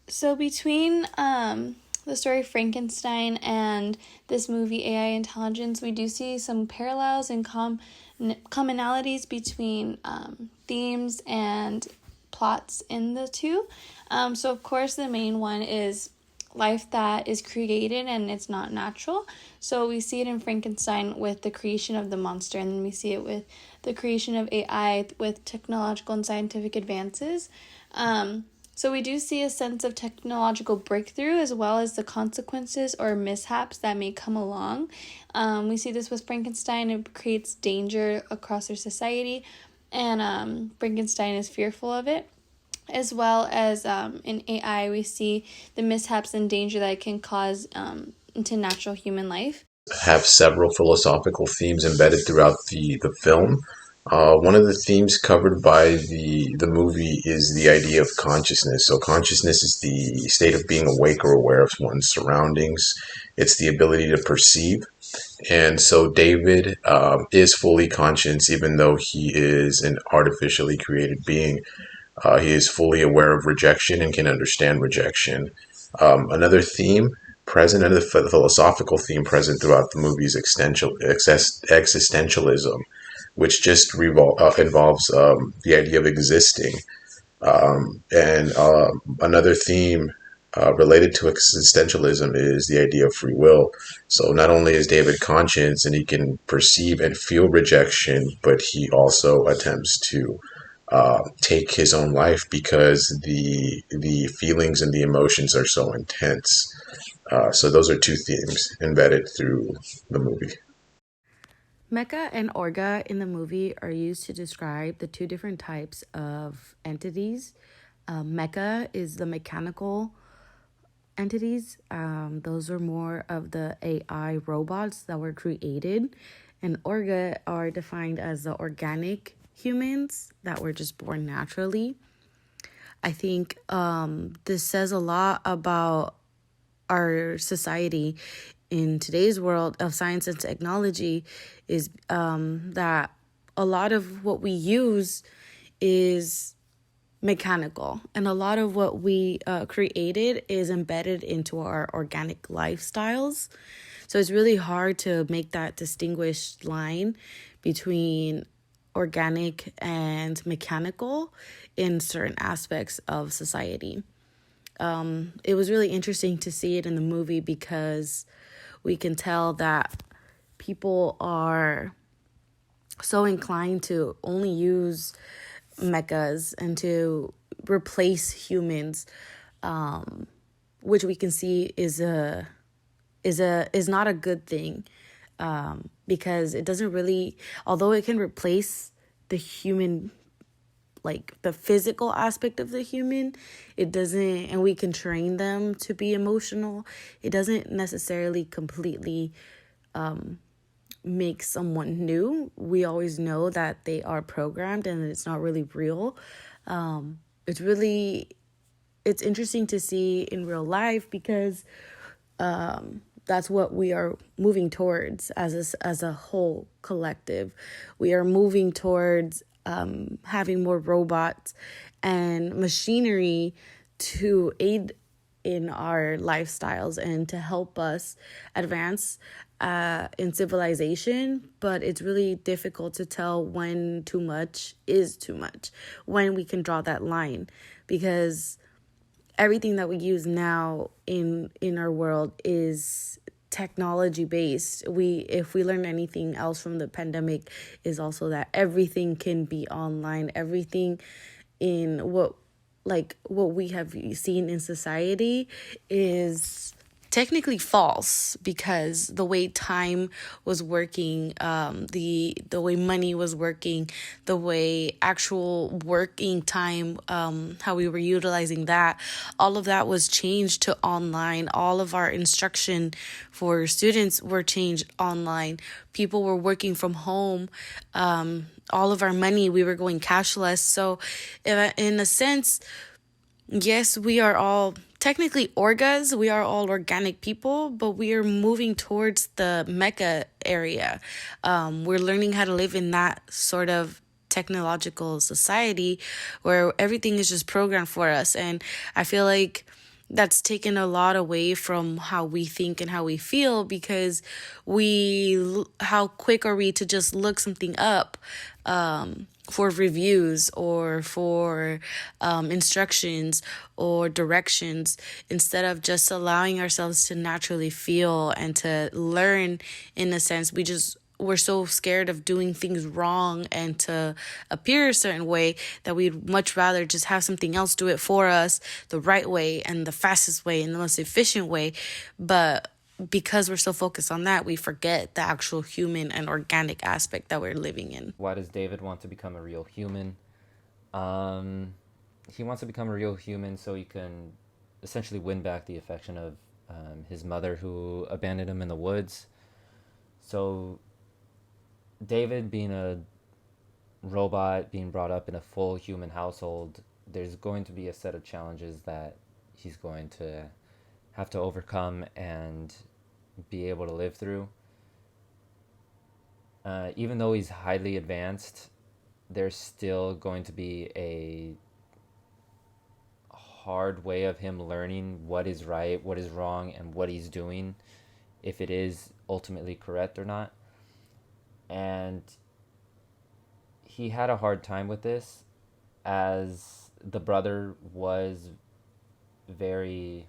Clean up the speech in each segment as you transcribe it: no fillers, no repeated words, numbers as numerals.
So between the story Frankenstein and this movie AI Intelligence, we do see some parallels and commonalities between themes and plots in the two. So of course the main one is life that is created and it's not natural. So we see it in Frankenstein with the creation of the monster, and then we see it with the creation of AI with technological and scientific advances. So we do see a sense of technological breakthrough as well as the consequences or mishaps that may come along. We see this with Frankenstein. It creates danger across our society, and Frankenstein is fearful of it. As well as in AI, we see the mishaps and danger that it can cause into natural human life. Have several philosophical themes embedded throughout the film. One of the themes covered by the movie is the idea of consciousness. So consciousness is the state of being awake or aware of one's surroundings. It's the ability to perceive. And so David is fully conscious, even though he is an artificially created being. He is fully aware of rejection and can understand rejection. Another theme present, another philosophical theme present throughout the movie is existentialism, which just involves the idea of existing. And Another theme related to existentialism is the idea of free will. So not only is David conscious and he can perceive and feel rejection, but he also attempts to take his own life because the feelings and the emotions are so intense. So those are two themes embedded through the movie. Mecha and Orga in the movie are used to describe the two different types of entities. Mecha is the mechanical entities. Those are more of the AI robots that were created. And Orga are defined as the organic humans that were just born naturally. I think this says a lot about our society in today's world of science and technology, is that a lot of what we use is mechanical, and a lot of what we created is embedded into our organic lifestyles. So it's really hard to make that distinguished line between organic and mechanical in certain aspects of society. It was really interesting to see it in the movie because we can tell that people are so inclined to only use mechas and to replace humans, which we can see is not a good thing, because it doesn't really, although it can replace the human, like the physical aspect of the human, it doesn't, and we can train them to be emotional, it doesn't necessarily completely make someone new. We always know that they are programmed and it's not really real. It's interesting to see in real life because that's what we are moving towards as a whole collective. We are moving towards having more robots and machinery to aid in our lifestyles and to help us advance in civilization. But it's really difficult to tell when too much is too much, when we can draw that line, because everything that we use now in our world is technology based. If we learn anything else from the pandemic, is also that everything can be online. Everything in what we have seen in society is technically false, because the way time was working, the way money was working, the way actual working time, how we were utilizing that, all of that was changed to online. All of our instruction for students were changed online. People were working from home. All of our money, we were going cashless. So in a sense, yes, we are all technically orgas. We are all organic people, but we are moving towards the mecha area. We're learning how to live in that sort of technological society where everything is just programmed for us. And I feel like that's taken a lot away from how we think and how we feel, because how quick are we to just look something up for reviews or for instructions or directions, instead of just allowing ourselves to naturally feel and to learn. In a sense, we're so scared of doing things wrong and to appear a certain way that we'd much rather just have something else do it for us the right way and the fastest way and the most efficient way. But because we're so focused on that, we forget the actual human and organic aspect that we're living in. Why does David want to become a real human? He wants to become a real human so he can essentially win back the affection of his mother, who abandoned him in the woods. So David, being a robot, being brought up in a full human household, there's going to be a set of challenges that he's going to have to overcome and be able to live through. Even though he's highly advanced, there's still going to be a hard way of him learning what is right, what is wrong, and what he's doing, if it is ultimately correct or not. And he had a hard time with this, as the brother was very,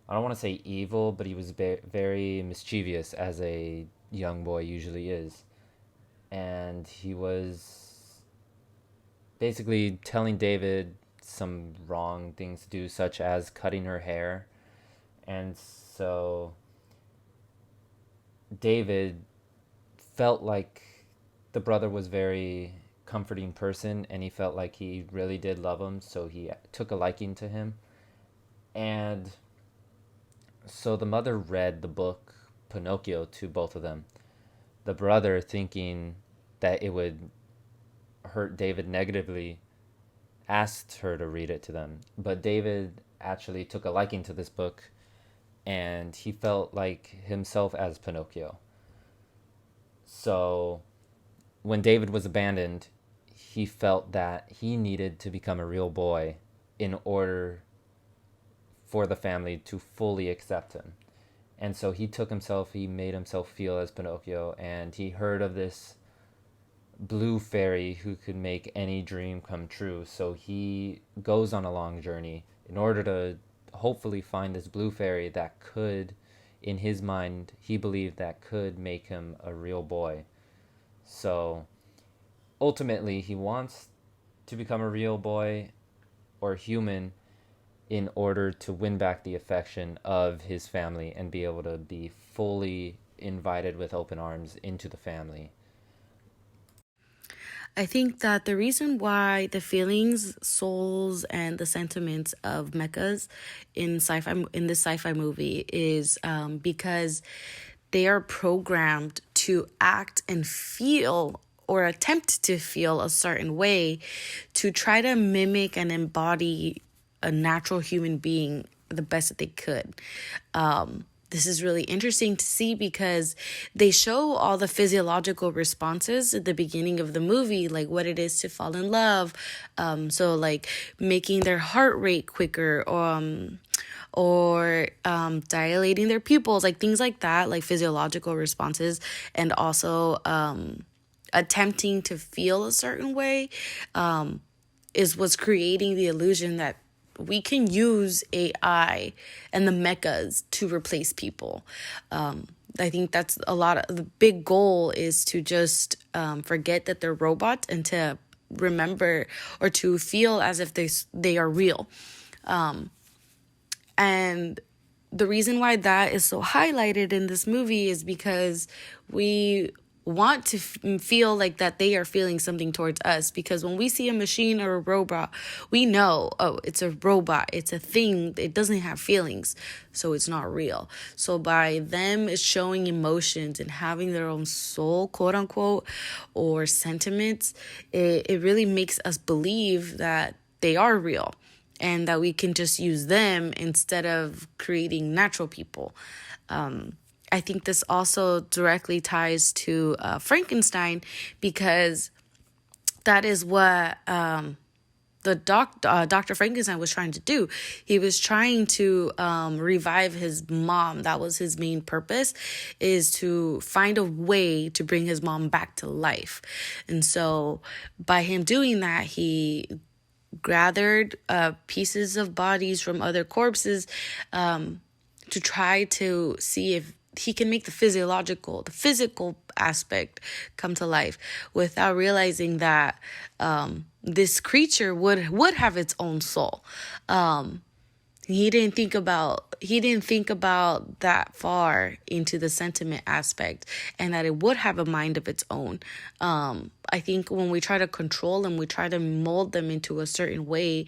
I don't want to say evil, but he was very mischievous, as a young boy usually is. And he was basically telling David some wrong things to do, such as cutting her hair. And so David felt like the brother was very comforting person, and he felt like he really did love him, so he took a liking to him. And so the mother read the book Pinocchio to both of them. The brother, thinking that it would hurt David negatively, asked her to read it to them. But David actually took a liking to this book, and he felt like himself as Pinocchio. So when David was abandoned, he felt that he needed to become a real boy in order for the family to fully accept him. And so he made himself feel as Pinocchio, and he heard of this blue fairy who could make any dream come true. So he goes on a long journey in order to hopefully find this blue fairy that could, in his mind, he believed that could make him a real boy. So ultimately, he wants to become a real boy or human in order to win back the affection of his family and be able to be fully invited with open arms into the family. I think that the reason why the feelings, souls, and the sentiments of mechas in this sci-fi movie is because they are programmed to act and feel or attempt to feel a certain way to try to mimic and embody a natural human being the best that they could. This is really interesting to see because they show all the physiological responses at the beginning of the movie, like what it is to fall in love. So like making their heart rate quicker, or dilating their pupils, like things like that, like physiological responses, and also attempting to feel a certain way is what's creating the illusion that we can use AI and the mechas to replace people. I think that's a lot of the big goal is to just forget that they're robots and to remember or to feel as if they are real. And the reason why that is so highlighted in this movie is because we want to feel like that they are feeling something towards us, because when we see a machine or a robot, we know, oh, it's a robot, it's a thing, it doesn't have feelings, so it's not real. So by them showing emotions and having their own soul, quote unquote, or sentiments, it really makes us believe that they are real and that we can just use them instead of creating natural people. I think this also directly ties to Frankenstein, because that is what the Dr. Frankenstein was trying to do. He was trying to revive his mom. That was his main purpose, is to find a way to bring his mom back to life. And so by him doing that, he gathered pieces of bodies from other corpses to try to see if he can make the physical aspect come to life, without realizing that this creature would have its own soul. He didn't think about that far into the sentiment aspect, and that it would have a mind of its own. I think when we try to control them, we try to mold them into a certain way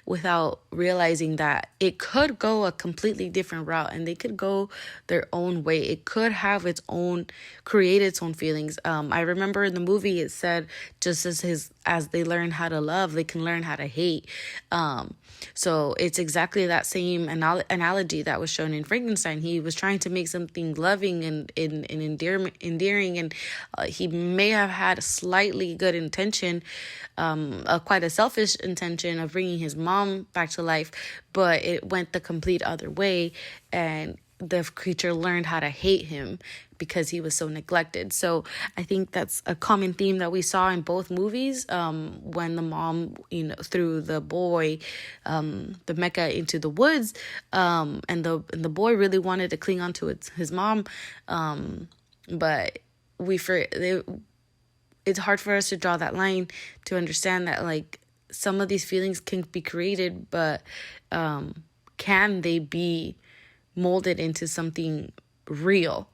without realizing that it could go a completely different route, and they could go their own way. It could have create its own feelings. I remember in the movie it said, just as they learn how to love, they can learn how to hate. So it's exactly that same analogy that was shown in Frankenstein. He was trying to make something loving and endearing, and he may have had a slightly good intention, quite a selfish intention of bringing his mom back to life, but it went the complete other way, and the creature learned how to hate him because he was so neglected. So I think that's a common theme that we saw in both movies. When the mom, threw the boy, the Mecha, into the woods, and the boy really wanted to cling on to his mom, but it's hard for us to draw that line to understand that, like, some of these feelings can be created, but can they be molded into something real?